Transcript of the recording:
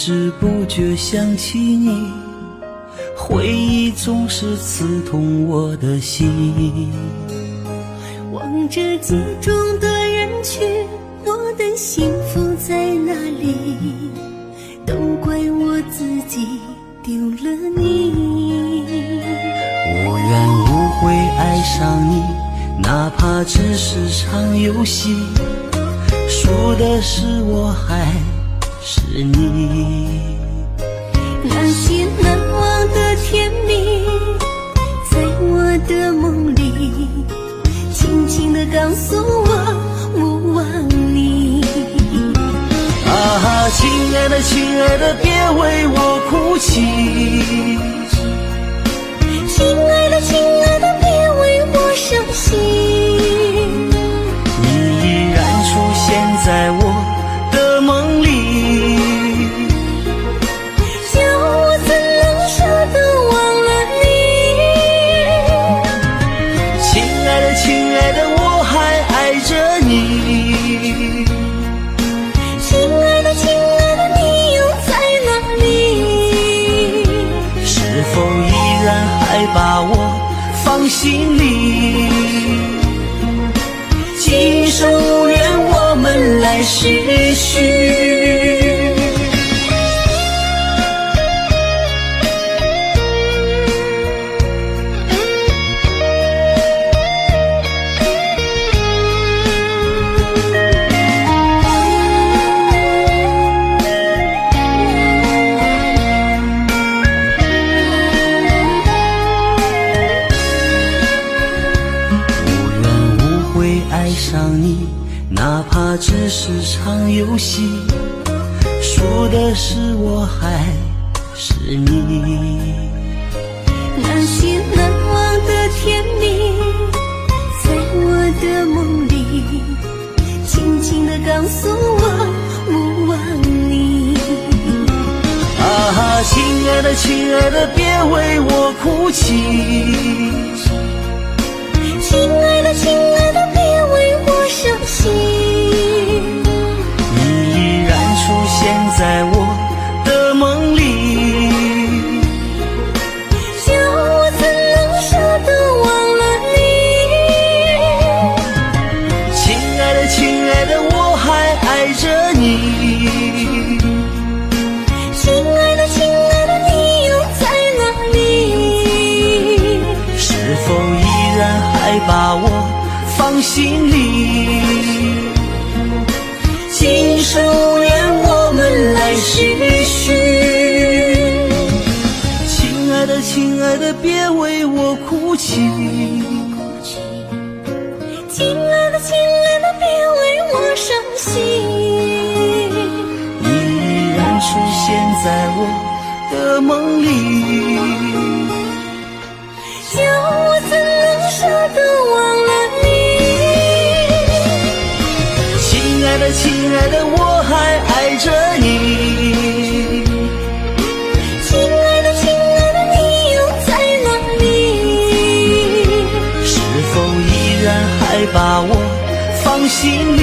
知不觉想起你，回忆总是刺痛我的心。望着镜中的人群，我的幸福在哪里？都怪我自己丢了你。无缘无悔爱上你，哪怕只是场游戏，输的是我还是你。那些难忘的甜蜜，在我的梦里轻轻地告诉我，我忘你。啊，亲爱的亲爱的，别为我哭泣。亲爱的亲爱的，别为我伤心。你依然出现在我的梦里，叫我怎能舍得忘了你。亲爱的亲爱的，我还爱着你。亲爱的亲爱的，你又在哪里？是否依然还把我放心里？今生无缘，我们来世续。爱上你，哪怕只是场游戏，输的是我还是你。那些难忘的甜蜜，在我的梦里轻轻地告诉我，我忘你。啊，亲爱的亲爱的，别为我哭泣。亲爱的亲爱的，别为我伤心。你依然出现在我的梦里，叫我怎能舍得忘了你。亲爱的亲爱的，我还爱着你。亲爱的亲爱的，你又在哪里？是否依然还把我放心里？今生无缘，我们来世续。亲爱的亲爱的，别为我哭泣。亲爱的亲爱的，别为我伤心。你依然出现在我的梦里，叫我怎能舍得忘了你。亲爱的亲爱的，我还爱着你。亲爱的亲爱的，你又在哪里？是否依然还把我放心里？